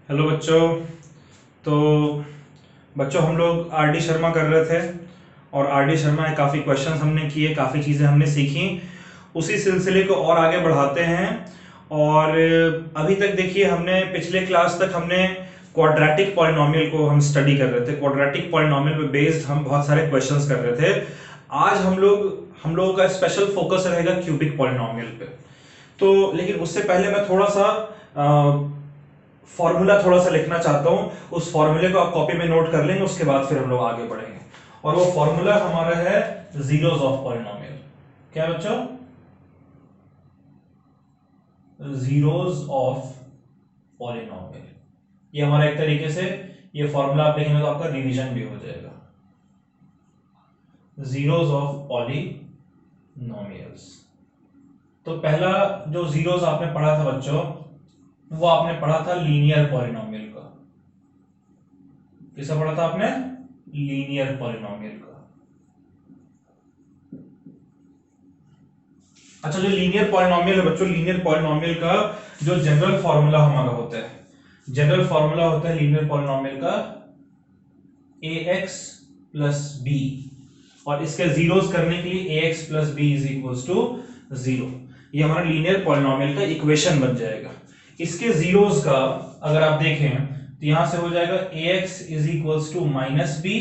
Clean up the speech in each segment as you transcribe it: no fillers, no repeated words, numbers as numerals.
Hello बच्चों। तो बच्चों हम लोग आर डी शर्मा कर रहे थे और आर डी शर्मा में काफ़ी क्वेश्चंस हमने किए, काफ़ी चीज़ें हमने सीखी। उसी सिलसिले को और आगे बढ़ाते हैं। और अभी तक देखिए हमने पिछले क्लास तक हमने क्वाड्रेटिक पॉलिनोमियल को हम स्टडी कर रहे थे। क्वाड्रेटिक पॉलिनोमियल पे बेस्ड हम बहुत सारे क्वेश्चंस कर रहे थे। आज हम लोगों का स्पेशल फोकस रहेगा क्यूबिक पॉलिनोमियल पे। तो लेकिन उससे पहले मैं थोड़ा सा फॉर्मूला थोड़ा सा लिखना चाहता हूं। उस फॉर्मूले को आप कॉपी में नोट कर लेंगे, उसके बाद फिर हम लोग आगे बढ़ेंगे। और वो फॉर्मूला हमारा है जीरोस ऑफ पॉलिनोमियल। क्या बच्चों? Zeros of polynomial. ये हमारा एक तरीके से ये फॉर्मूला आप लिखेंगे तो आपका रिवीजन भी हो जाएगा। Zeros of polynomials. तो पहला जो जीरोस आपने पढ़ा था बच्चों, वो आपने पढ़ा था लीनियर पॉलिनोमियल का। किसका पढ़ा था आपने? लीनियर पॉलिनोमियल का। अच्छा, जो लीनियर पॉलिनोमियल है बच्चों, लीनियर पॉलिनोमियल का जो जनरल फॉर्मूला हमारा होता है, जनरल फॉर्मूला होता है लीनियर पॉलिनोमियल का ax प्लस बी, और इसके जीरोस करने के लिए ax plus B is equals to 0। ये हमारा लीनियर पॉलिनोमियल का इक्वेशन बन जाएगा। इसके जीरोस का अगर आप देखें तो यहां से हो जाएगा ax is equals to minus B,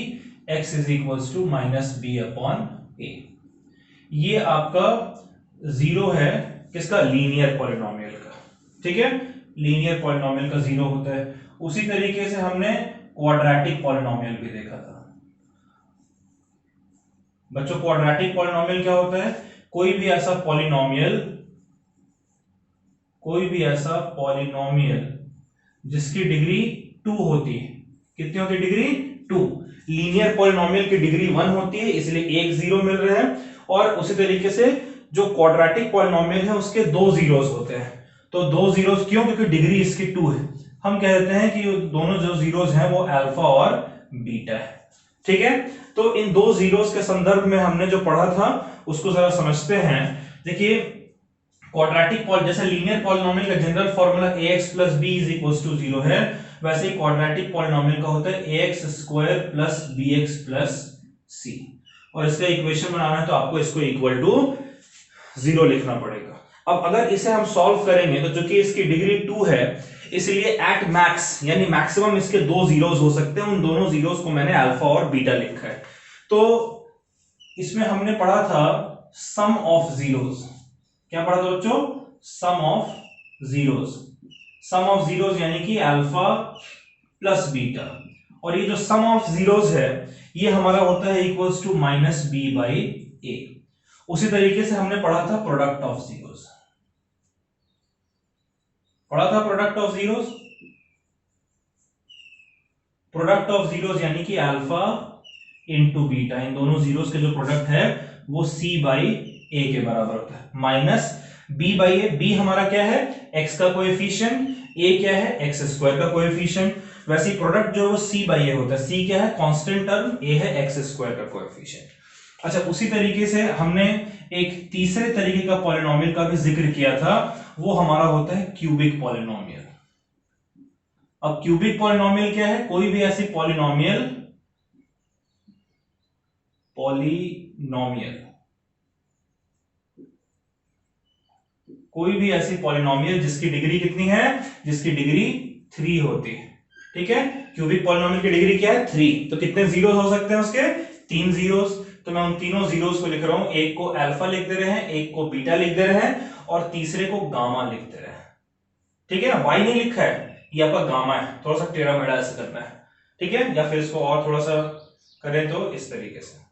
x is equals to minus B upon A. ये आपका जीरो है किसका? लीनियर पॉलिनोमियल का। ठीक है, लीनियर पॉलिनोमियल का जीरो होता है। उसी तरीके से हमने क्वाड्रेटिक पॉलिनोमियल भी देखा था बच्चों। क्वाड्रेटिक पॉलिनोमियल क्या होता है? कोई भी ऐसा पॉलिनोमियल जिसकी डिग्री 2 होती है। कितनी होती है डिग्री? 2। लीनियर पॉलिनोमियल की डिग्री 1 होती है, इसलिए एक जीरो मिल रहे हैं। और उसी तरीके से जो क्वाड्रेटिक पॉलिनोमियल है उसके दो जीरोस होते हैं। तो दो जीरोस क्यों? क्योंकि डिग्री इसकी 2 है। हम कह देते हैं कि दोनों जो जीरोस हैं वो अल्फा और बीटा है। ठीक है, तो इन दो जीरोस के संदर्भ में हमने जो पढ़ा था उसको जरा समझते हैं। देखिए, क्वाड्रेटिक जैसे लीनियर पॉलिनोमियल का general formula ax plus B is equals to 0 है, वैसे ही क्वाड्रेटिक पॉलिनोमियल का होता है ax square plus bx plus c। और इसका इक्वेशन बनाना है तो आपको इसको इक्वल टू 0 लिखना पड़ेगा। अब अगर इसे हम सॉल्व करेंगे तो चूंकि इसकी डिग्री 2 है, इसलिए एट मैक्स यानी मैक्सिमम इसके दो जीरोस हो सकते हैं। उन दोनों जीरोस को मैंने अल्फा और बीटा लिखा है। तो इसमें हमने पढ़ा था सम ऑफ जीरोस। क्या पढ़ा था बच्चों? Sum of zeros. Sum of zeros यानी कि अल्फा प्लस बीटा। और ये जो सम ऑफ जीरोस है ये हमारा होता है equals to minus B by A. उसी तरीके से हमने पढ़ा था प्रोडक्ट ऑफ जीरोस। पढ़ा था product of zeros. Product of zeros यानी कि अल्फा इंटू बीटा, इन दोनों जीरोस के जो प्रोडक्ट है वो सी बाई ए के बराबर होता है। Minus B by A. B हमारा क्या है? एक्स का कोएफिशिएंट। ए क्या है? एक्स स्क्वायर का कोएफिशिएंट। वैसे ही प्रोडक्ट जो है सी बाई ए होता है। सी क्या है? Constant term. ए है एक्स स्क्वायर का कोएफिशिएंट। अच्छा, उसी तरीके से हमने एक तीसरे तरीके का पॉलिनोमियल का भी जिक्र किया था, वो हमारा होता है क्यूबिक पॉलिनोमियल। अब क्यूबिक पॉलिनोमियल क्या है? कोई भी ऐसी पॉलिनोमियल कोई भी ऐसी पॉलिनोमियल जिसकी डिग्री कितनी है? जिसकी डिग्री 3 होती है। ठीक है, क्यूबिक पॉलिनोमियल की डिग्री क्या है? 3। तो कितने जीरोस हो सकते हैं उसके? 3 जीरोस। तो मैं उन तीनों जीरोस को लिख रहा हूं। एक को अल्फा लिख दे रहे हैं, एक को बीटा लिख दे रहे हैं, और तीसरे को गामा लिख दे रहे हैं। ठीक है ना, वाई नहीं लिखा है, ये आपका गामा है। थोड़ा सा टेढ़ा मेढ़ा ऐसे करना है। ठीक है, या फिर इसको और थोड़ा सा करें तो इस तरीके से।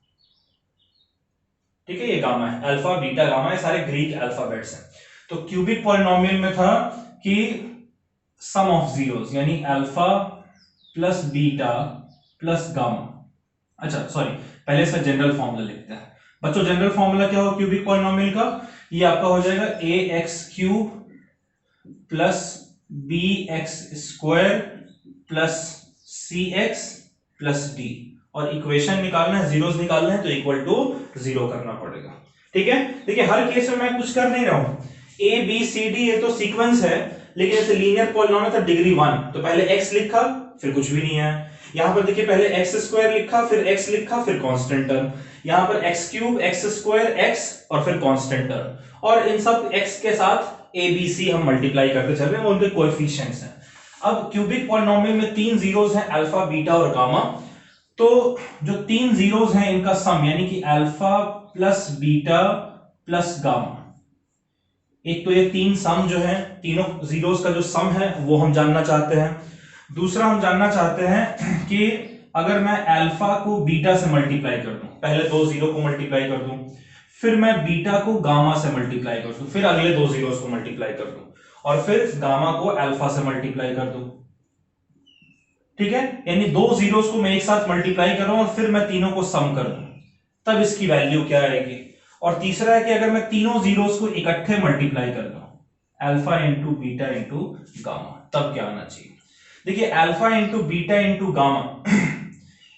ठीक है, ये गामा है। अल्फा बीटा गामा, ये सारे ग्रीक अल्फाबेट्स हैं। तो क्यूबिक पॉलिनोमियल में था कि सम ऑफ जीरोस यानी alpha plus beta plus gamma. अच्छा सॉरी, पहले इसका जनरल फॉर्मूला लिखते हैं बच्चों। जनरल फॉर्मूला क्या हो क्यूबिक पॉलिनोमियल का? ये आपका हो जाएगा A X cube plus B X square plus C X plus D. और इक्वेशन निकालना है, जीरोस निकालना है, तो इक्वल टू 0 करना पड़ेगा। ठीक है, देखिए हर केस में मैं कुछ कर नहीं रहा हूं। ए बी सी डी ये तो सीक्वेंस है, लेकिन ऐसे लीनियर पॉलिनोमियल था डिग्री 1, तो पहले x लिखा फिर कुछ भी नहीं है। यहां पर देखिए पहले x स्क्वायर लिखा फिर x लिखा फिर कांस्टेंट टर्म, यहां पर x cube x square x और फिर कांस्टेंट टर्म, और इन सब x के साथ a b c हम मल्टीप्लाई करते चल रहे हैं, उनके कोएफिशिएंट्स हैं। अब क्यूबिक पॉलिनोमियल में 3 जीरोस हैं, अल्फा बीटा और गामा, तो जो 3 जीरोस हैं इनका सम यानी कि alpha plus beta plus gamma, एक तो ये 3 सम जो है तीनों जीरोस का जो सम है वो हम जानना चाहते हैं। दूसरा हम जानना चाहते हैं कि अगर मैं अल्फा को बीटा से मल्टीप्लाई कर दूं, पहले 2 जीरो को मल्टीप्लाई कर दूं, फिर मैं बीटा को गामा से मल्टीप्लाई कर दूं, फिर अगले 2 जीरोस को मल्टीप्लाई कर दूं, और फिर गामा को अल्फा से मल्टीप्लाई कर दूं, ठीक है, यानी 2 जीरोस को मैं एक साथ मल्टीप्लाई कर रहा हूं और फिर मैं तीनों को सम कर दूं, तब इसकी वैल्यू क्या आएगी। और तीसरा है कि अगर मैं तीनों जीरोस को इकट्ठे मल्टीप्लाई कर दूं, alpha into beta into gamma, तब क्या आना चाहिए। देखिए alpha into beta into gamma,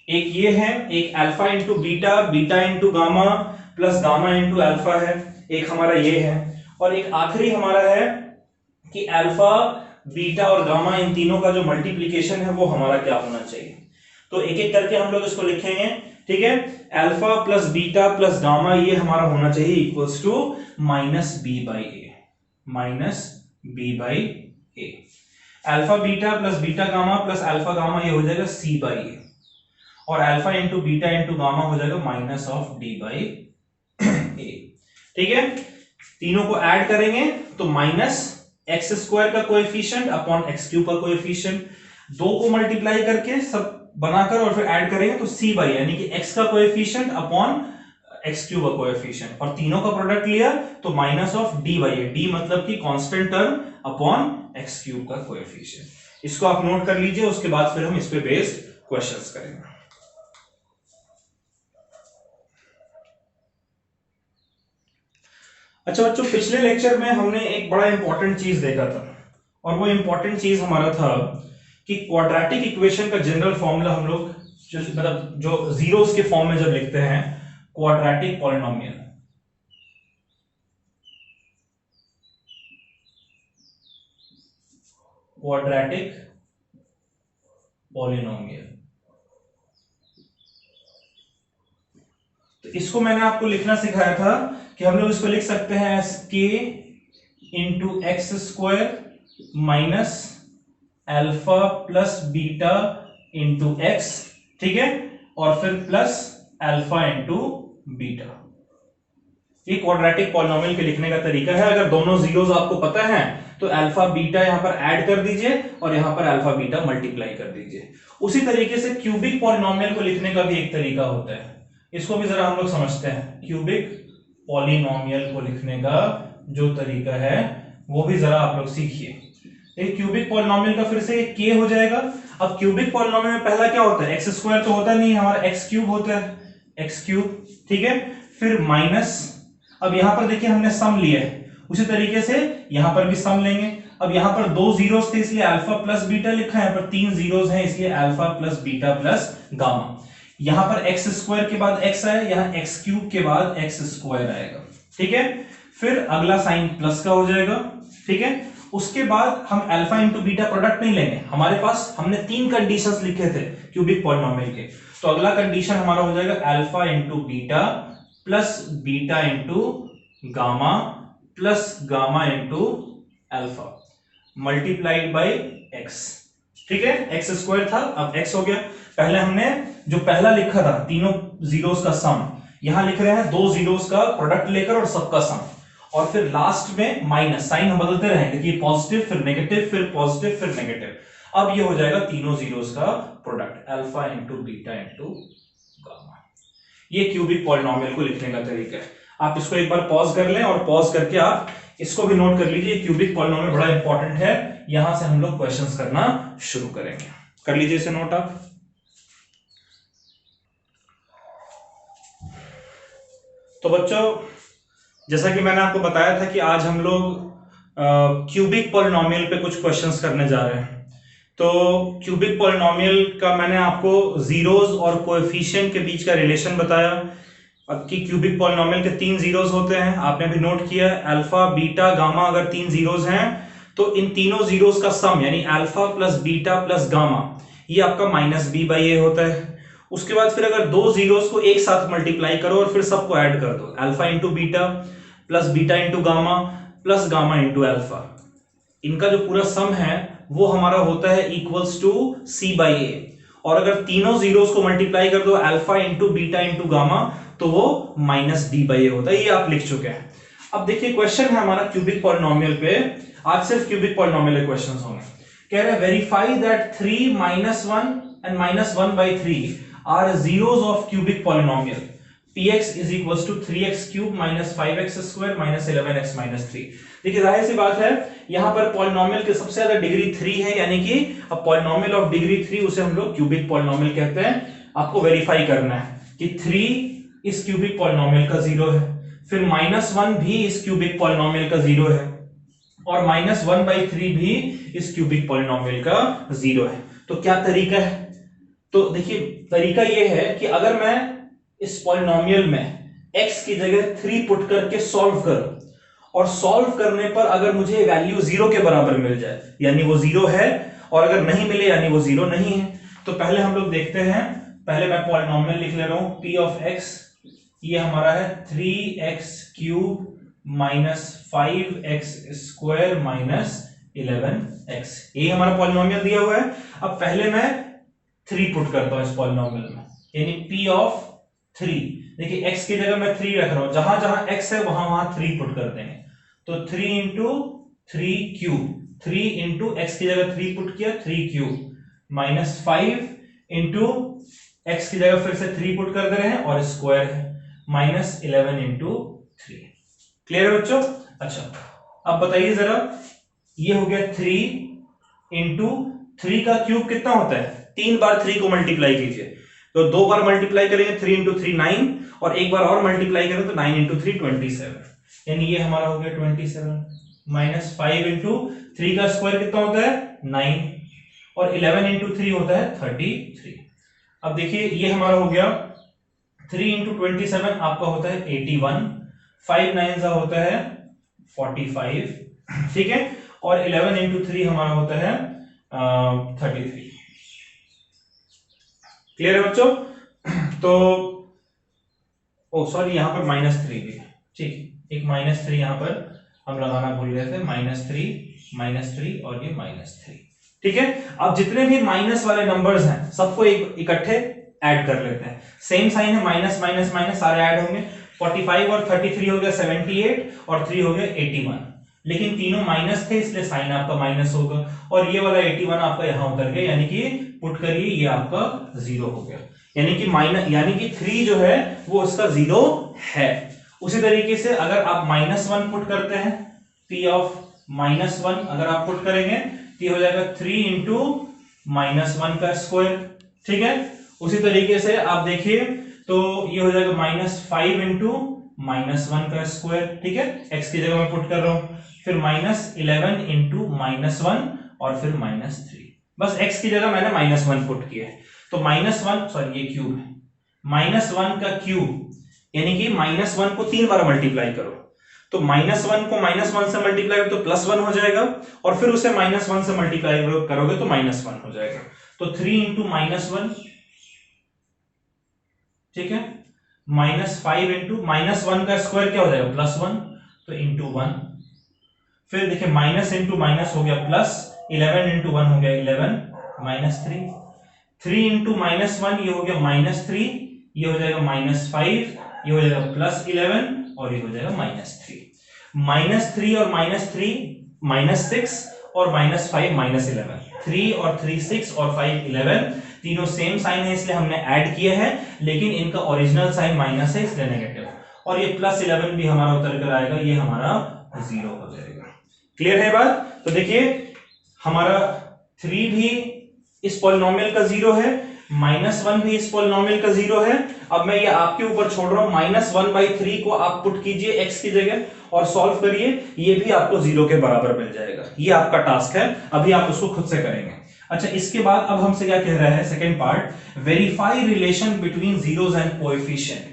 एक ये है, एक alpha into beta, beta into gamma plus gamma into alpha है, एक हमारा ये है, और एक आखिरी हमारा है कि अल्फा बीटा और गामा इन तीनों का जो मल्टीप्लीकेशन है वो हमारा क्या होना चाहिए। तो एक एक करके हम लोग इसको लिखेंगे, ठीक है। Alpha plus beta plus gamma ये हमारा होना चाहिए equals to minus B by A, minus B by A. Alpha beta plus beta gamma plus alpha gamma ये हो जाएगा सी बाई ए, और alpha into beta into gamma हो जाएगा minus of D by A, ठीक है। तीनों को ऐड करेंगे तो माइनस एक्स स्क्वायर का कोएफिशिएंट अपॉन एक्स क्यूब का कोएफिशिएंट, 2 को मल्टीप्लाई करके सब बनाकर और फिर ऐड करेंगे तो सी बाई यानी कि x का कोएफिशिएंट अपॉन एक्स क्यूब का कोएफिशिएंट, और तीनों का प्रोडक्ट लिया तो minus of D by A, D मतलब कि constant term upon X cube का कोएफिशिएंट। इसको आप नोट कर लीजिए, उसके बाद फिर हम इस पे बेस्ड क्वेश्चंस करेंगे। अच्छा बच्चों, पिछले लेक्चर में हमने एक बड़ा इंपॉर्टेंट चीज देखा था, और वो इंपॉर्टेंट चीज हमारा था कि क्वाड्रेटिक इक्वेशन का जनरल फॉर्मूला हम लोग मतलब जो जीरोस के फॉर्म में जब लिखते हैं, क्वाड्रेटिक पॉलिनोमियल, क्वाड्रेटिक पॉलिनोमियल, तो इसको मैंने आपको लिखना सिखाया था कि हम लोग इसको लिख सकते हैं एस के into x square minus alpha plus beta into x, ठीक है, और फिर प्लस अल्फा इंटू बीटा। ये क्वाड्रेटिक पॉलिनोमियल के लिखने का तरीका है। अगर दोनों जीरोस आपको पता है तो अल्फा बीटा यहां पर ऐड कर दीजिए और यहां पर अल्फा बीटा मल्टीप्लाई कर दीजिए। उसी तरीके से क्यूबिक पॉलिनोमियल को लिखने का भी एक तरीका होता है, इसको भी जरा हम लोग समझते हैं। क्यूबिक पॉलिनोमियल को लिखने का जो तरीका है वो भी जरा आप लोग सीखिए। एक क्यूबिक पॉलिनोमियल का फिर से के हो जाएगा। अब क्यूबिक पॉलिनोमियल में पहला क्या होता है, एक्स स्क्वायर तो होता नहीं, हमारा एक्स क्यूब होता है, एक्स क्यूब, ठीक है, फिर माइनस, अब यहां पर देखिए हमने सम लिया है, उसी तरीके से यहां पर भी सम लेंगे। अब यहां पर 2 जीरोस थे इसलिए अल्फा प्लस बीटा लिखा है, यहाँ पर 3 जीरोस हैं इसलिए alpha plus beta plus gamma. यहां पर एक्स स्क्वायर के बाद एक्स आया, यहां एक्स क्यूब के बाद एक्स स्क्वायर आएगा, ठीक है, फिर अगला साइन प्लस का हो जाएगा, ठीक है। उसके बाद हम अल्फा इंटू बीटा प्रोडक्ट नहीं लेंगे, हमारे पास हमने 3 कंडीशंस लिखे थे क्यूबिक पॉलिनोमियल के, तो अगला कंडीशन हमारा हो जाएगा alpha into beta plus beta into gamma plus gamma into alpha multiplied by x, ठीक है। एक्स स्क्वायर था, अब एक्स हो गया। पहले हमने जो पहला लिखा था तीनों जीरोस का सम, यहां लिख रहे हैं 2 जीरोस का प्रोडक्ट लेकर और सबका सम, और फिर लास्ट में माइनस साइन हम बदलते रहेंगे, देखिए पॉजिटिव फिर नेगेटिव फिर पॉजिटिव फिर नेगेटिव। अब ये हो जाएगा तीनों जीरोस का product alpha into beta into gamma. ये क्यूबिक पॉलिनोमियल को लिखने का तरीका है। आप इसको एक बार पॉज कर लें और पॉज करके आप इसको भी नोट कर लीजिए। क्यूबिक पॉलिनोमियल बड़ा इंपॉर्टेंट है, यहां से हम लोग क्वेश्चंस करना शुरू करेंगे। कर लीजिए इसे नोट आप। तो बच्चों, जैसा कि मैंने आपको बताया था कि आज हम लोग क्यूबिक पॉलिनोमियल पे कुछ क्वेश्चंस करने जा रहे हैं। तो क्यूबिक पॉलिनोमियल का मैंने आपको जीरोस और कोएफिशिएंट के बीच का रिलेशन बताया। अब कि क्यूबिक पॉलिनोमियल के 3 जीरोस होते हैं, आपने भी नोट किया, अल्फा बीटा गामा अगर 3 जीरोस हैं तो इन तीनों जीरोस का सम यानी alpha plus beta plus gamma ये आपका माइनस बी बाई ए होता है। उसके बाद फिर अगर दो जीरोस को एक साथ मल्टीप्लाई करो और फिर सबको ऐड कर दो, alpha into beta plus beta into gamma plus gamma into alpha, इनका जो पूरा सम है वो हमारा होता है equals to C by A. और अगर तीनों जीरोस को मल्टीप्लाई कर दो alpha into beta into gamma तो वो माइनस डी बाई ए होता है। ये आप लिख चुके हैं। अब देखिए क्वेश्चन है हमारा क्यूबिक पॉलिनोमियल पे, आज सिर्फ क्यूबिक पॉलिनोमियल के क्वेश्चंस होंगे। कह रहा है verify that 3 minus 1 and minus 1 by 3 are zeros of cubic polynomial px is equals to 3x cube minus 5x square minus 11x minus 3। देखिए जाहिर सी बात है यहां पर पॉलिनोमियल की सबसे ज्यादा डिग्री 3 है, यानी कि अब पॉलिनोमियल ऑफ डिग्री 3 उसे हम लोग क्यूबिक पॉलिनोमियल कहते हैं। आपको वेरीफाई करना है कि 3 इस क्यूबिक पॉलिनोमियल का जीरो है, फिर -1 भी इस क्यूबिक पॉलिनोमियल का जीरो है और -1/3 भी इस क्यूबिक पॉलिनोमियल का जीरो है। तो क्या तरीका है? तो देखिए तरीका यह है कि अगर मैं इस पॉलिनोमियल में x की जगह 3 पुट करके सॉल्व करूं और सॉल्व करने पर अगर मुझे वैल्यू 0 के बराबर मिल जाए यानी वो 0 है, और अगर नहीं मिले यानी वो 0 नहीं है। तो पहले हम लोग देखते हैं, पहले मैं पॉलिनोमियल लिख ले रहा हूं p ऑफ x, ये हमारा है 3x cube minus 5x square minus 11x, ये हमारा पॉलिनोमियल दिया हुआ है। अब पहले मैं 3 पुट करता हूं इस पॉलिनोमियल में, यानी p ऑफ 3, देखिए x की जगह मैं 3 रख रहा हूं, जहां जहां x है वहां वहां 3 पुट कर देंगे। तो 3 इंटू 3 क्यूब, 3 इंटू x की जगह 3 पुट किया 3 क्यूब माइनस 5 इंटू x की जगह फिर से 3 पुट कर दे रहे हैं और स्क्वायर है माइनस 11 इंटू 3। क्लियर है बच्चों? अच्छा अब बताइए जरा, ये हो गया 3 इंटू 3 का क्यूब कितना होता है? 3 बार 3 को मल्टीप्लाई कीजिए, तो 2 बार मल्टीप्लाई करेंगे 3 इंटू 3 9, और एक बार और मल्टीप्लाई करें तो 9 इंटू 3 27, यानी ये हमारा हो गया 27 माइनस 5 इंटू 3 का स्क्वायर कितना होता है 9, और 11 इंटू 3 होता है 33। अब देखिए ये हमारा हो गया 3 इंटू 27 आपका होता है 81, 5 9 का होता है 45, ठीक है, और 11 इंटू 3 हमारा होता है 33। क्लियर है बच्चों? तो ओ सॉरी यहां पर -3 भी है, ठीक, एक -3 यहां पर हम लगाना भूल गए थे, -3 और ये -3, ठीक है। अब जितने भी माइनस वाले नंबर्स हैं सबको एक इकट्ठे ऐड कर लेते हैं, सेम साइन है माइनस माइनस माइनस, सारे ऐड होंगे। 45 और 33 हो गया 78 और 3 हो गया 81, लेकिन तीनों माइनस थे इसलिए साइन आपका माइनस होगा, और ये वाला 81 आपका यहां उतर गया, यानी कि पुट करिए ये आपका 0 हो गया, यानी कि यानी कि 3 जो है वो इसका 0 है। उसी तरीके से अगर आप -1 पुट करते हैं, p ऑफ -1 अगर आप पुट करेंगे तो ये हो जाएगा 3 इंटू -1 का स्क्वायर, ठीक है। उसी तरीके से आप देखिए तो ये हो जाएगा -5 इंटू -1 का स्क्वायर, ठीक है, x की जगह मैं पुट कर रहा हूं, फिर -11 इंटू -1 और फिर -3, बस x की जगह मैंने -1 पुट किया है। तो -1 सॉरी ये क्यूब है, -1 का क्यूब यानी कि -1 को 3 बार मल्टीप्लाई करो, तो -1 को -1 से मल्टीप्लाई करो तो +1 हो जाएगा, और फिर उसे -1 से मल्टीप्लाई करोगे तो -1 हो जाएगा। तो 3 इंटू -1, ठीक है, -5 इंटू -1 का स्क्वायर क्या हो जाएगा +1, तो इंटू 1, फिर देखिए माइनस इंटू माइनस हो गया प्लस, 11 इंटू 1 हो गया 11 -3, 3 इंटू -1 ये हो गया -3, ये हो जाएगा -5, ये हो जाएगा +11 और ये हो जाएगा -3, -3 और -3 -6 और -5 -11, 3 और 3 6 और 5 11, तीनों सेम साइन है इसलिए हमने ऐड किया है, लेकिन इनका ओरिजिनल साइन माइनस है इसलिए नेगेटिव, और ये +11 भी हमारा उतर कर आएगा, ये हमारा 0 हो जाएगा। क्लियर है बात? तो देखिए हमारा 3 भी इस पॉलिनोमियल का 0 है, -1 भी इस पॉलिनोमियल का 0 है। अब मैं ये आपके ऊपर छोड़ रहा हूं, -1/3 को आप पुट कीजिए x की जगह और सॉल्व करिए, ये भी आपको 0 के बराबर मिल जाएगा। ये आपका टास्क है, अभी आप उसको खुद से करेंगे। अच्छा, इसके बाद अब हमसे क्या कह रहा है second part, verify relation between zeros and coefficient.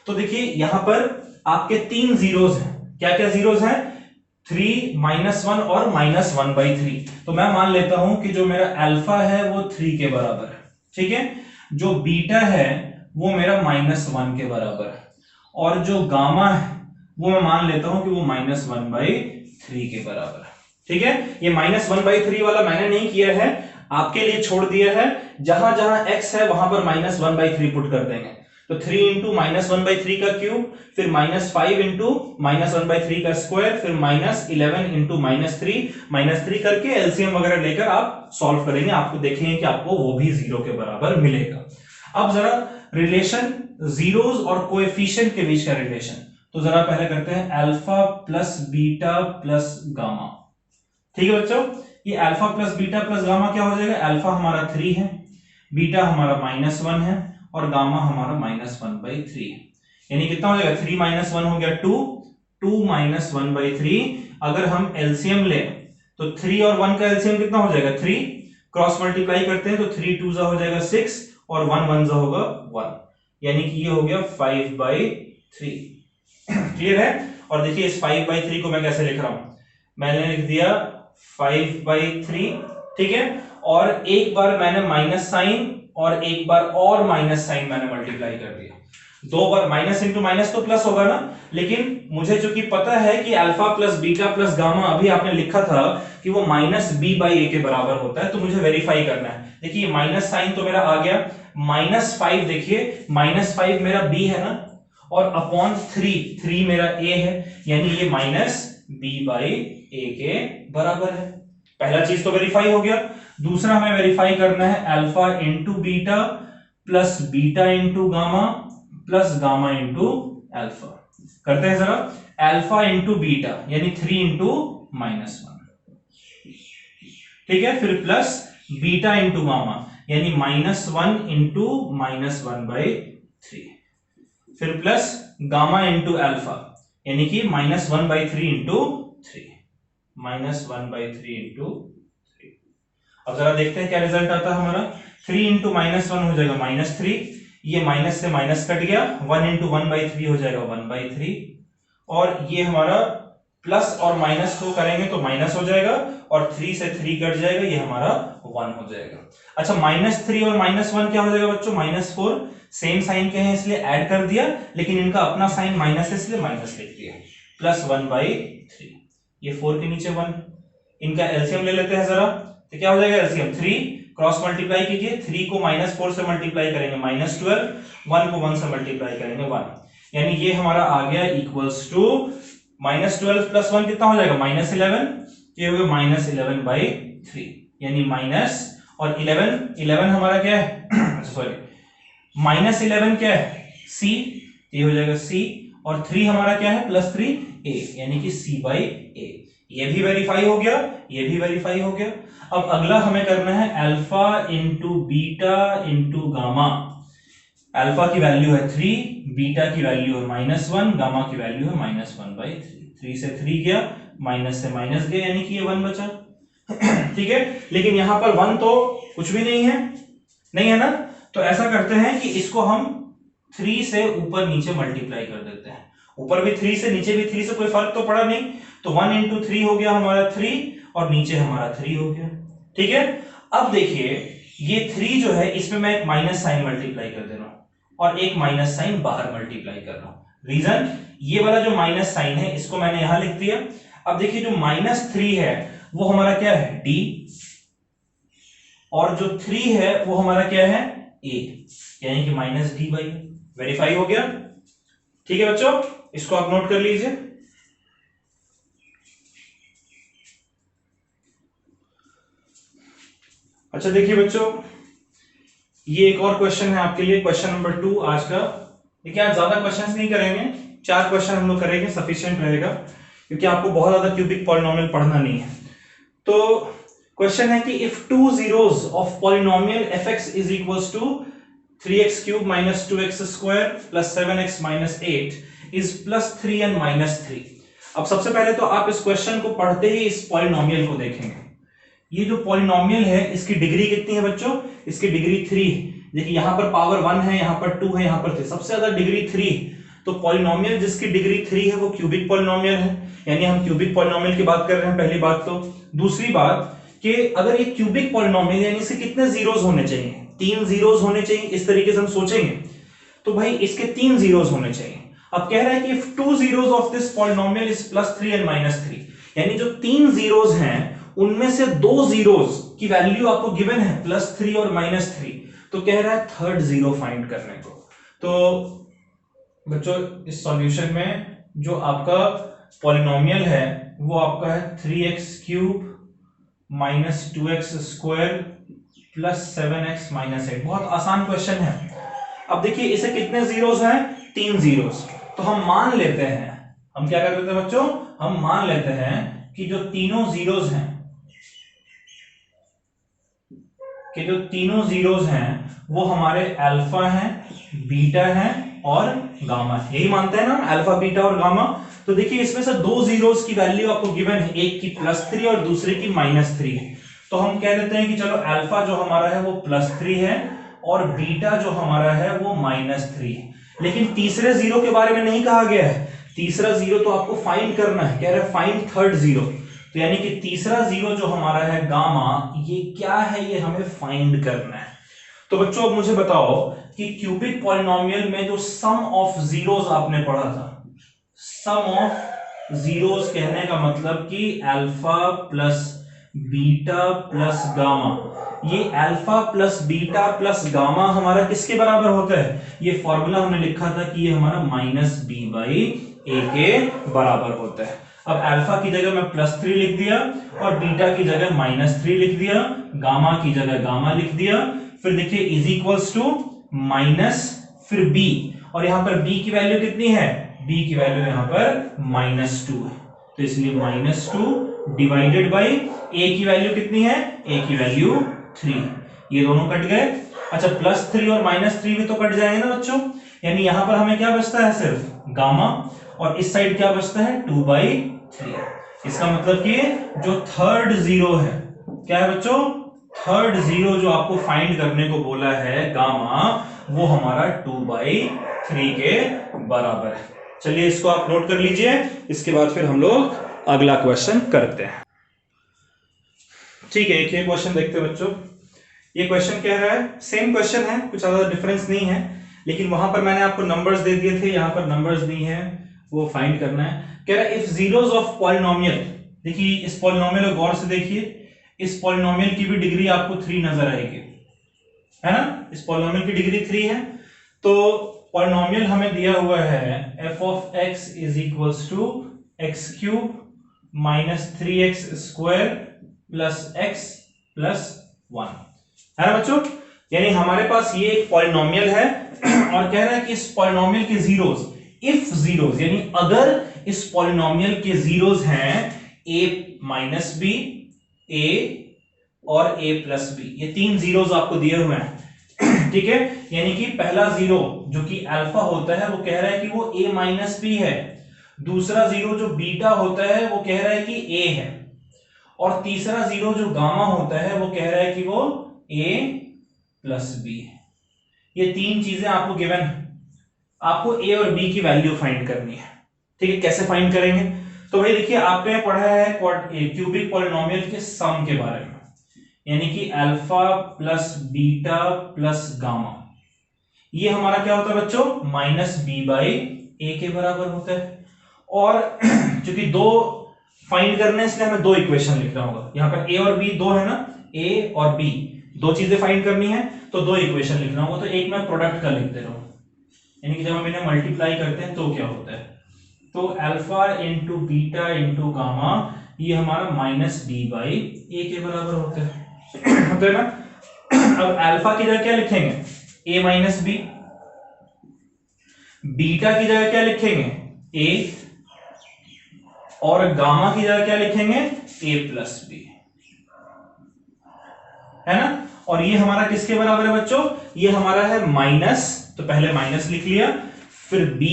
तो देखिए यहां पर आपके 3 जीरोस हैं, क्या क्या जीरोस हैं, 3 -1 और -1/3। तो मैं मान लेता हूं कि जो मेरा अल्फा है वो 3 के बराबर है, ठीक है। जो बीटा है वो मेरा -1 के बराबर है, और जो गामा है वो मैं मान लेता हूं कि वो -1/3 के बराबर है, ठीक है। ये -1/3 वाला मैंने नहीं किया है, आपके लिए छोड़ दिया है। जहां जहां x है वहां पर -1/3 पुट कर देंगे। तो 3 इंटू -1/3 का क्यूब, फिर -5 इंटू -1/3 का स्क्वायर, फिर -11 इंटू -3 करके एलसीएम वगैरह लेकर आप सॉल्व करेंगे। आपको देखेंगे कि आपको वो भी 0 के बराबर मिलेगा। अब जरा रिलेशन जीरोस और कोएफिशिएंट के बीच का रिलेशन, तो जरा पहले करते हैं alpha plus beta plus gamma. ठीक है बच्चों, ये alpha plus beta plus gamma क्या हो जाएगा? अल्फा हमारा 3 है, बीटा हमारा -1 है, और गामा हमारा -1/3 है। यानी कितना हो जाएगा? 3 - 1 हो गया 2, 2 - 1/3। अगर हम एलसीएम ले तो 3 और 1 का एलसीएम कितना हो जाएगा? 3। क्रॉस मल्टीप्लाई करते हैं तो 3 2 हो जाएगा 6, और 1 1 होगा 1, यानी कि ये हो गया 5/3। क्लियर है? और देखिए इस 5/3 को मैं कैसे लिख रहा हूं, मैंने लिख दिया 5/3, ठीक है। और एक बार मैंने माइनस साइन और एक बार और माइनस साइन मैंने मल्टीप्लाई कर दिया। दो बार माइनस इंटू माइनस तो प्लस होगा ना, लेकिन मुझे चूंकि पता है कि alpha plus beta plus gamma अभी आपने लिखा था कि वो -b/a के बराबर होता है, तो मुझे वेरीफाई करना है। देखिए माइनस साइन तो मेरा आ गया, -5 देखिए -5 मेरा b है ना, और अपॉन 3 मेरा a है, यानी ये -b/a के बराबर है। पहला चीज तो वेरीफाई हो गया। दूसरा हमें वेरीफाई करना है alpha into beta plus beta into gamma plus gamma into alpha. करते हैं जरा, अल्फा इंटू बीटा यानी 3 इंटू -1, ठीक है। फिर प्लस बीटा इंटू गामा यानी -1 इंटू -1/3, फिर प्लस गामा इंटू अल्फा यानी कि -1/3 इंटू 3, -1/3 इंटू 3। अब जरा देखते हैं क्या रिजल्ट आता है हमारा। 3 इंटू -1 हो जाएगा -3, ये माइनस से माइनस कट गया, 1 इंटू 1/3 हो जाएगा 1/3, और ये हमारा प्लस और माइनस को करेंगे तो माइनस हो जाएगा, और 3 से 3 कट जाएगा, ये हमारा 1 हो जाएगा। अच्छा -3 और -1 क्या हो जाएगा बच्चों? -4। सेम साइन के हैं इसलिए ऐड कर दिया, लेकिन इनका अपना साइन माइनस है इसलिए माइनस लिख दिया, प्लस 1/3। ये 4 के नीचे 1, इनका एलसीएम ले लेते हैं जरा, तो क्या हो जाएगा एलसीएम? 3 क्रॉस मल्टीप्लाई कीजिए, 3 को -4 से मल्टीप्लाई करेंगे -12, 1 को 1 से मल्टीप्लाई करेंगे 1, यानी ये हमारा आ गया इक्वल्स टू -12 प्लस 1 कितना हो जाएगा? -11, ये हो गया -11/3, यानी माइनस और 11 हमारा क्या है? अच्छा सॉरी, -11 क्या है? c, ये हो जाएगा c, और 3 हमारा क्या है? +3a, यानी कि c/a। ये भी वेरीफाई हो गया, ये भी वेरीफाई हो गया। अब अगला हमें करना है alpha into beta into gamma. Alpha की वैल्यू है 3, बीटा की वैल्यू है -1, गामा की वैल्यू है -1/3। 3 से 3 गया, माइनस से माइनस गया, यानी कि ये 1 बचा। ठीक है, लेकिन यहां पर 1 तो कुछ भी नहीं है, नहीं है ना। तो ऐसा करते हैं कि इसको हम 3 से ऊपर नीचे मल्टीप्लाई कर देते हैं। ऊपर भी 3 से नीचे भी 3 से कोई फर्क तो पड़ा नहीं, तो 1 इंटू 3 हो गया हमारा 3, और नीचे हमारा 3 हो गया। ठीक है, अब देखिए ये 3 जो है इसमें मैं एक माइनस साइन मल्टीप्लाई कर दे रहा हूं, और एक माइनस साइन बाहर मल्टीप्लाई कर रहा हूं। रीजन, ये वाला जो माइनस साइन है इसको मैंने यहां लिख दिया। अब देखिए जो -3 है वो हमारा क्या है? d, और जो 3 है वो हमारा क्या है? a, यानी कि -d/a। वेरीफाई हो गया। ठीक है बच्चों, इसको आप नोट कर लीजिए। अच्छा देखिए बच्चों, ये एक और क्वेश्चन है आपके लिए, क्वेश्चन नंबर 2 आज का। देखिए आज ज्यादा क्वेश्चंस नहीं करेंगे, 4 क्वेश्चन हम लोग करेंगे, सफिशिएंट रहेगा, क्योंकि आपको बहुत ज्यादा क्यूबिक पॉलिनोमियल पढ़ना नहीं है। तो क्वेश्चन है कि if 2 zeros of polynomial fx is equals to 3x³ - 2x² + 7x - 8 is +3n - 3। अब सबसे पहले तो आप इस क्वेश्चन को पढ़ते ही इस पॉलिनोमियल को देखेंगे। ये जो पॉलिनोमियल है इसकी डिग्री कितनी है बच्चों? इसकी डिग्री 3। देखिए यहां पर पावर 1 है, यहां पर 2 है, यहां पर 3, सबसे ज्यादा डिग्री 3। तो पॉलिनोमियल जिसकी डिग्री 3 है वो क्यूबिक पॉलिनोमियल है, यानी हम क्यूबिक पॉलिनोमियल की बात कर रहे हैं, पहली बात तो। दूसरी बात कि अगर ये क्यूबिक पॉलिनोमियल यानी इसके कितने जीरोस होने चाहिए, 3 जीरोस होने चाहिए, इस तरीके से हम सोचेंगे तो भाई इसके 3 जीरोस होने चाहिए। अब कह रहा है कि if 2 zeros of this polynomial is +3 and -3, यानी जो 3 जीरोस हैं उनमें से 2 जीरोस की वैल्यू आपको गिवन है +3 और -3, तो कह रहा है थर्ड जीरो फाइंड करने को। तो बच्चों इस सॉल्यूशन में जो आपका पॉलिनोमियल है वो आपका है 3x³ - 2x² + 7x - 8। बहुत आसान क्वेश्चन है। अब देखिए इसे कितने जीरोस हैं, 3 जीरोस। तो हम मान लेते हैं, हम क्या कर लेते हैं बच्चों, हम मान लेते हैं कि जो तीनों जीरोस हैं, वो हमारे अल्फा हैं, बीटा हैं और गामा, यही मानते हैं ना अल्फा, बीटा और गामा। तो देखिए इसमें से 2 जीरोस की वैल्यू आपको गिवन है, एक की +3 और दूसरे की -3 है। तो हम कह देते हैं कि चलो अल्फा जो हमारा है वो +3 है और बीटा जो हमारा है वो -3 है। लेकिन तीसरे जीरो के बारे में नहीं कहा गया है, तीसरा जीरो तो आपको फाइंड करना है, कह रहा है फाइंड थर्ड जीरो। तो यानी कि तीसरा जीरो जो हमारा है गामा, ये क्या है, ये हमें फाइंड करना है। तो बच्चों अब मुझे बताओ कि क्यूबिक पॉलिनोमियल में जो सम ऑफ जीरोस आपने पढ़ा था, सम ऑफ जीरोस कहने का मतलब कि alpha plus beta plus gamma, ये alpha plus beta plus gamma हमारा किसके बराबर होता है, ये फॉर्मूला हमने लिखा था कि ये हमारा -b/a के बराबर होता है। अब अल्फा की जगह मैं +3 लिख दिया और बीटा की जगह -3 लिख दिया, गामा की जगह गामा लिख दिया, फिर देखिए इज इक्वल्स टू माइनस फिर b, और यहां पर b की वैल्यू कितनी है, b की वैल्यू यहां पर -2 है, तो इसलिए -2 डिवाइडेड बाई a की वैल्यू कितनी है, a की वैल्यू 3, ये दोनों कट गए। अच्छा +3 और -3 भी तो कट जाएंगे ना बच्चों, यानी यहां पर हमें क्या बचता है, सिर्फ गामा, और इस साइड क्या बचता है 2/3। इसका मतलब कि जो थर्ड जीरो है, क्या है बच्चों, थर्ड जीरो जो आपको फाइंड करने को बोला है गामा, वो हमारा 2/3 के बराबर है। चलिए इसको आप नोट कर लीजिए, इसके बाद फिर हम लोग अगला क्वेश्चन करते हैं। ठीक है, एक क्वेश्चन देखते हैं बच्चों। ये क्वेश्चन कह रहा है, सेम क्वेश्चन है, कुछ ज्यादा डिफरेंस नहीं है, लेकिन वहां पर मैंने आपको नंबर्स दे दिए थे, यहां पर नंबर्स नहीं है, वो फाइंड करना है। कह रहा है इफ जीरोस ऑफ पॉलिनोमियल, देखिए इस पॉलिनोमियल को गौर से देखिए, इस पॉलिनोमियल की भी डिग्री आपको 3 नजर आएगी, है ना, इस पॉलिनोमियल की डिग्री 3 है। तो पॉलिनोमियल हमें दिया हुआ है f of x is equals to x³ - 3x² + x + 1, है ना बच्चों। यानी हमारे पास ये एक पॉलिनोमियल है और कह रहा है कि इस पॉलिनोमियल के जीरोस, इफ जीरोस यानी अगर इस पॉलिनोमियल के जीरोस हैं a - b, a और a + b, ये 3 जीरोस आपको दिए हुए हैं, ठीक है। यानी कि पहला जीरो जो कि अल्फा होता है वो कह रहा है कि वो a - b है, दूसरा जीरो जो बीटा होता है वो कह रहा है कि a है, और तीसरा जीरो जो गामा होता है वो कह रहा है कि वो a + b है। ये 3 चीजें आपको गिवन है, आपको a और b की वैल्यू फाइंड करनी है, ठीक है। कैसे फाइंड करेंगे, तो भाई देखिए आपने पढ़ा है क्यूबिक पॉलिनोमियल के सम के बारे में, यानी कि alpha plus beta plus gamma, ये हमारा क्या होता है बच्चों, -b/a के बराबर होता है। और क्योंकि दो फाइंड करने इसलिए हमें 2 इक्वेशन लिखना होगा, यहां पर a और b दो है ना, a और b दो चीजें फाइंड करनी है, तो 2 इक्वेशन लिखना होगा। तो एक मैं प्रोडक्ट का लिख दे रहा हूं, यानी कि जब हम इन्हें मल्टीप्लाई करते हैं तो क्या होता है, तो alpha into beta into gamma, ये हमारा -b/a के बराबर होता है, होता है ना। अब अल्फा की जगह क्या लिखेंगे, a - b, बीटा की जगह क्या लिखेंगे, a, और गामा की जगह क्या लिखेंगे, a + b, है ना। और ये हमारा किसके बराबर है बच्चों, ये हमारा है माइनस, तो पहले माइनस लिख लिया, फिर b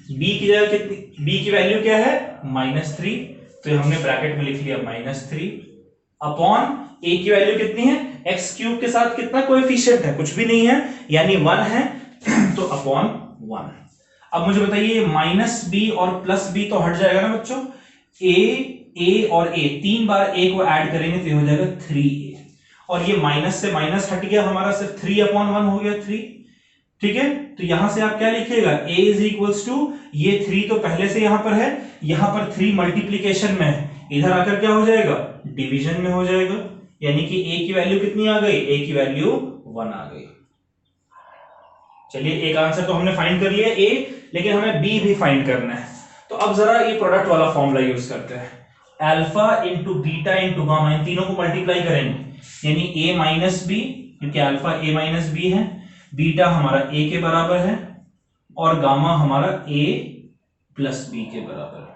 की जगह कितनी, b की वैल्यू क्या है -3, तो हमने ब्रैकेट में लिख लिया -3 अपॉन a की वैल्यू कितनी है, x³ के साथ कितना कोएफिशिएंट है, कुछ भी नहीं है, यानी 1 है, तो अपॉन 1। अब मुझे बताइए माइनस बी और प्लस बी तो हट जाएगा ना बच्चों, ए और ए, 3 बार ए को ऐड करेंगे तो ये हो जाएगा 3a, और ये माइनस से माइनस हट गया हमारा, सिर्फ 3/1 हो गया 3। ठीक है, तो यहां से आप क्या लिखिएगा, a इज इक्वल्स टू, ये 3 तो पहले से यहां पर है, यहां पर 3 मल्टीप्लीकेशन में है, इधर आकर क्या हो जाएगा, डिवीजन में हो जाएगा, यानी कि a की वैल्यू कितनी आ गई, a की वैल्यू 1 आ गई। चलिए एक आंसर तो हमने फाइंड कर लिया a, लेकिन हमें b भी फाइंड करना है। तो अब जरा ये प्रोडक्ट वाला फॉर्मूला यूज करते हैं, alpha into beta into gamma, इन तीनों को मल्टीप्लाई करेंगे, यानी a माइनस बी, क्योंकि अल्फा a माइनस बी है, बीटा हमारा a के बराबर है, और गामा हमारा a प्लस बी के बराबर है।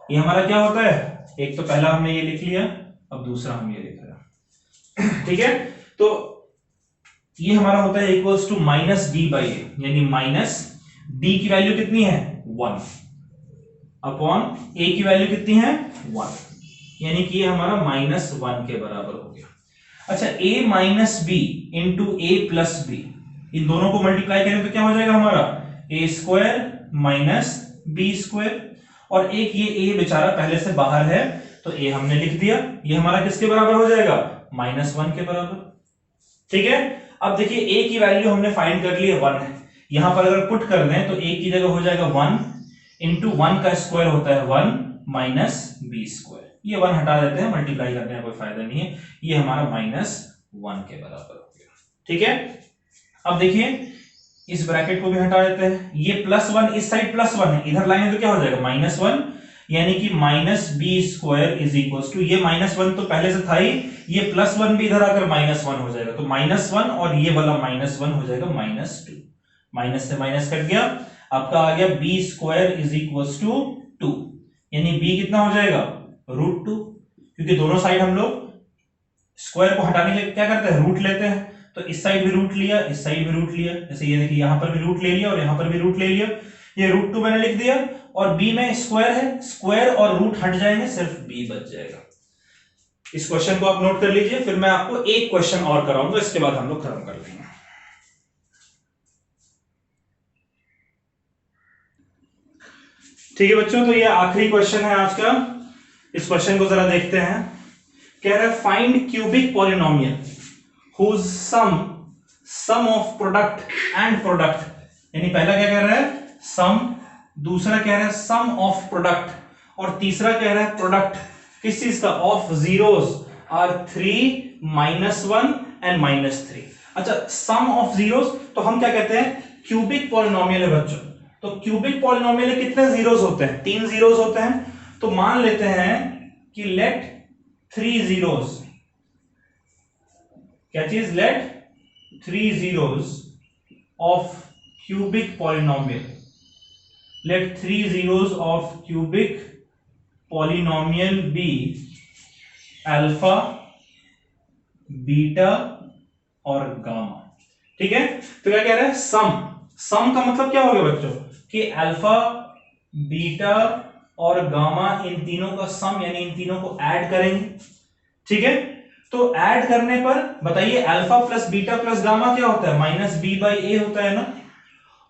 ये हमारा क्या होता है, एक तो पहला हमने ये लिख लिया, अब दूसरा हम ये लिख रहे हैं। ठीक है, तो ये हमारा होता है equals to minus D by A, यानी माइनस डी की वैल्यू कितनी है 1 अपॉन ए की वैल्यू कितनी है 1, यानी कि ये हमारा -1 के बराबर हो गया। अच्छा, a minus B into A plus B, इन दोनों को मल्टीप्लाई करें तो क्या हो जाएगा हमारा, a square minus B square, और एक ये a बेचारा पहले से बाहर है तो a हमने लिख दिया, ये हमारा किसके बराबर हो जाएगा, -1 के बराबर। ठीक है, अब देखिए a की वैल्यू हमने फाइंड कर ली है 1 है, यहां पर अगर पुट कर दें तो a की जगह हो जाएगा 1 इंटू 1 का स्क्वायर होता है 1 माइनस बी स्क्वायर, ये 1 हटा देते हैं, मल्टीप्लाई करने का कोई फायदा नहीं है, ये हमारा -1 के बराबर हो गया। ठीक है, अब देखिए इस ब्रैकेट को भी हटा देते हैं, ये +1 इस साइड +1 है, इधर लाएंगे तो क्या हो जाएगा -1, यानी कि minus B square is equals to, ये -1 तो पहले से था ही, ये +1 भी इधर आकर -1 हो जाएगा, तो -1 और ये वाला -1 हो जाएगा -2, माइनस से माइनस कट गया, आपका आ गया B square is equals to 2, यानी बी कितना हो जाएगा √2, क्योंकि दोनों साइड हम लोग स्क्वायर को हटाने के लिए क्या करते हैं, रूट लेते हैं, तो इस साइड भी रूट लिया, इस साइड भी रूट लिया, जैसे ये देखिए यहां पर भी रूट ले लिया और यहां पर भी रूट ले लिया, ये √2 मैंने लिख दिया, और b में स्क्वायर है, स्क्वायर और रूट हट जाएंगे, सिर्फ b बच जाएगा। इस क्वेश्चन को आप नोट कर लीजिए, फिर मैं आपको एक क्वेश्चन और कराऊंगा, इसके बाद हम लोग खत्म कर लेंगे। ठीक है बच्चों, तो ये आखिरी क्वेश्चन है आज का, इस क्वेश्चन को जरा देखते हैं। कह रहा है find cubic polynomial whose sum of product and product, यानी पहला क्या कह रहा है सम, दूसरा कह रहा है सम ऑफ प्रोडक्ट, और तीसरा कह रहा है प्रोडक्ट किस चीज का, ऑफ जीरोस आर 3 -1 एंड -3। अच्छा, सम ऑफ जीरोस तो हम क्या कहते हैं, क्यूबिक पॉलिनोमियल है बच्चों, तो क्यूबिक पॉलिनोमियल में कितने जीरोस होते हैं, 3 जीरोस होते हैं, तो मान लेते हैं कि लेट 3 जीरोस, क्या चीज, late 3 zeros of cubic polynomial, let 3 zeros of cubic polynomial be alpha, beta और गामा। ठीक है, तो क्या कह रहा है, सम का मतलब क्या हो गया बच्चों, कि अल्फा, बीटा और गामा, इन तीनों का सम, यानी इन तीनों को ऐड करेंगे। ठीक है, तो ऐड करने पर बताइए alpha plus beta plus gamma क्या होता है, -b/a होता है ना,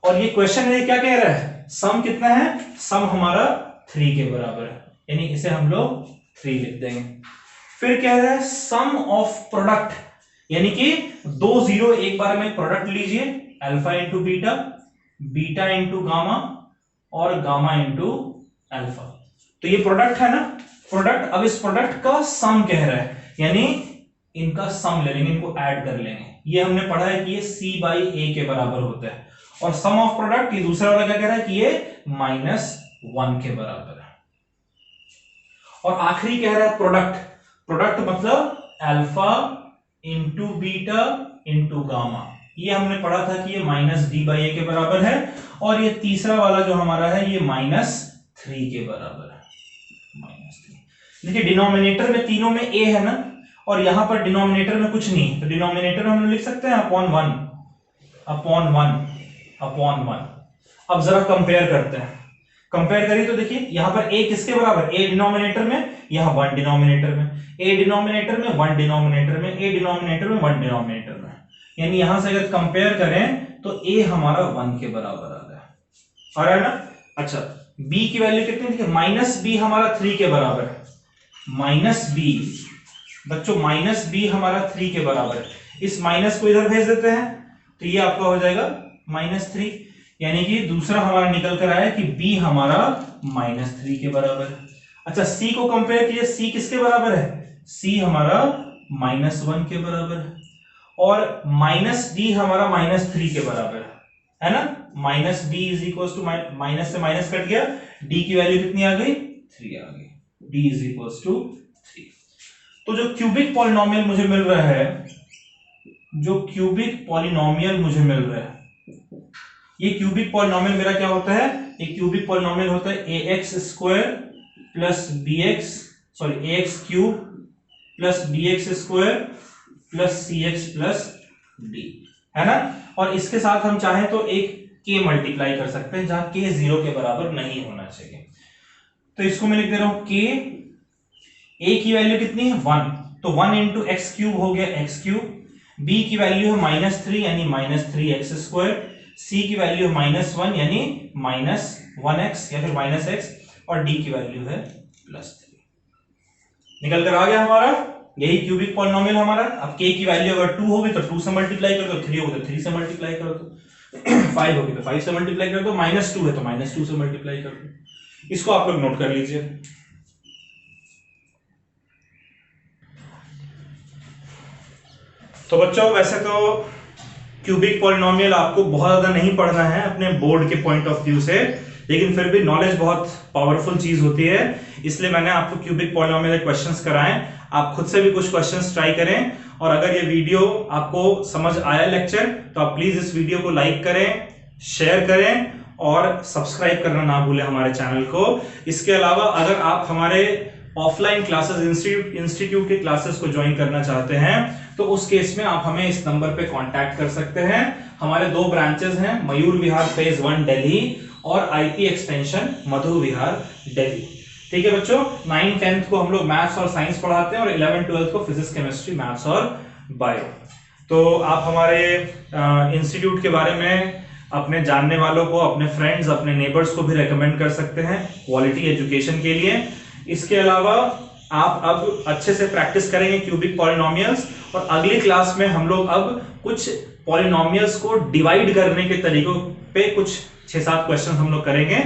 और ये क्वेश्चन में क्या कह रहा है, सम कितना है, सम हमारा 3 के बराबर है, यानी इसे हम लोग 3 लिख देंगे। फिर कह रहा है सम ऑफ प्रोडक्ट, यानी कि 2 जीरो एक बार में प्रोडक्ट लीजिए, alpha into beta, beta into gamma और गामा इंटू अल्फा, तो ये प्रोडक्ट है ना, प्रोडक्ट, अब इस प्रोडक्ट का सम कह रहा है, यानी इनका सम ले लेंगे, इनको ऐड कर लेंगे, ये हमने पढ़ा है कि ये c/a के बराबर होता है, और सम ऑफ प्रोडक्ट, ये दूसरा वाला क्या कह रहा है कि ये -1 के बराबर है, और आखिरी कह रहा है प्रोडक्ट, प्रोडक्ट मतलब alpha into beta into gamma, ये हमने पढ़ा था कि ये -d/a के बराबर है, और ये तीसरा वाला जो हमारा है ये -3 के बराबर है, -3। देखिए डिनोमिनेटर में तीनों में a है ना, और यहां पर डिनोमिनेटर में कुछ नहीं, तो डिनोमिनेटर में हम लिख सकते हैं अपॉन वन। अब जरा कंपेयर करते हैं, कंपेयर करिए तो देखिए यहां पर a किसके बराबर, a डिनोमिनेटर में, यहां 1 डिनोमिनेटर में, a डिनोमिनेटर में 1 डिनोमिनेटर में, a डिनोमिनेटर में 1 डिनोमिनेटर में, यानी यहां से अगर कंपेयर करें तो a हमारा 1 के बराबर आ गया। और है ना। अच्छा b की वैल्यू कितनी थी, माइनस बी हमारा 3 के बराबर है, माइनस बी बच्चों, माइनस बी हमारा 3 के बराबर है। इस माइनस को इधर भेज देते हैं तो ये आपका हो जाएगा -3, यानी कि दूसरा हमारा निकल कर आया कि b हमारा -3 के बराबर है। अच्छा c को कंपेयर कीजिए, c किसके बराबर है, c हमारा -1 के बराबर है, और माइनस d हमारा -3 के बराबर है ना। Minus D is equal to, माइनस से माइनस कट गया, d की वैल्यू कितनी आ गई, 3 आ गई, d इज इक्वल टू 3। तो जो क्यूबिक पॉलिनोमियल मुझे मिल रहा है, जो क्यूबिक पॉलिनोमियल मुझे मिल रहा है, ये क्यूबिक पॉलिनोमियल मेरा क्या होता है, ये क्यूबिक पॉलिनोमियल होता है ax square plus bx, sorry ax cube plus bx square plus cx plus d, है ना। और इसके साथ हम चाहें तो एक k मल्टीप्लाई कर सकते हैं, जहां k 0 के बराबर नहीं होना चाहिए। तो इसको मैं लिख दे रहा हूं k, a की वैल्यू कितनी है 1, तो 1 इंटू एक्स क्यूब हो गया x क्यूब, b की वैल्यू है -3 यानी -3x स्क्वायर, c की वैल्यू है -1 यानी -1x या फिर -x, और d की वैल्यू है +3। निकल कर आ गया हमारा, यही क्यूबिक पॉलिनोमियल हमारा। अब k की वैल्यू अगर 2 होगी तो 2 से मल्टीप्लाई कर दो, 3 होगी तो 3 से मल्टीप्लाई कर दो, 5 होगी तो 5 से मल्टीप्लाई कर दो, -2 है तो -2 से मल्टीप्लाई कर दो। इसको आप लोग नोट कर लीजिए। तो बच्चों वैसे तो क्यूबिक पॉलिनोमियल आपको बहुत ज्यादा नहीं पढ़ना है अपने बोर्ड के पॉइंट ऑफ व्यू से, लेकिन फिर भी नॉलेज बहुत पावरफुल चीज होती है, इसलिए मैंने आपको क्यूबिक पॉलिनोमियल के क्वेश्चंस कराएं। आप खुद से भी कुछ क्वेश्चंस ट्राई करें, और अगर ये वीडियो आपको समझ आया लेक्चर, तो आप प्लीज इस वीडियो को लाइक करें, शेयर करें और सब्सक्राइब करना ना भूलें हमारे चैनल को। इसके अलावा अगर आप हमारे ऑफलाइन क्लासेस, इंस्टीट्यूट के क्लासेस को ज्वाइन करना चाहते हैं, तो उस केस में आप हमें इस नंबर पे कांटेक्ट कर सकते हैं। हमारे 2 ब्रांचेस हैं, मयूर विहार फेज 1 दिल्ली और आईटी एक्सटेंशन मधु विहार दिल्ली। ठीक है बच्चों, 9th 10th को हम लोग मैथ्स और साइंस पढ़ाते हैं, और 11th 12th को फिजिक्स केमिस्ट्री मैथ्स और बायो। तो आप हमारे इंस्टीट्यूट के बारे में अपने जानने वालों को, अपने फ्रेंड्स, अपने नेबर्स को भी रेकमेंड कर सकते हैं क्वालिटी एजुकेशन के लिए। इसके अलावा आप अब अच्छे से प्रैक्टिस करेंगे क्यूबिक पॉलिनोमियल्स, और अगली क्लास में हम लोग अब कुछ पॉलिनोमियल्स को डिवाइड करने के तरीकों पे कुछ 6-7 क्वेश्चन हम लोग करेंगे।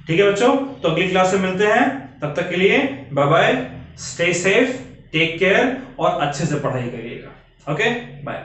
ठीक है बच्चों, तो अगली क्लास में मिलते हैं, तब तक के लिए bye bye, stay safe, take care और अच्छे से पढ़ाई करिएगा। Okay bye.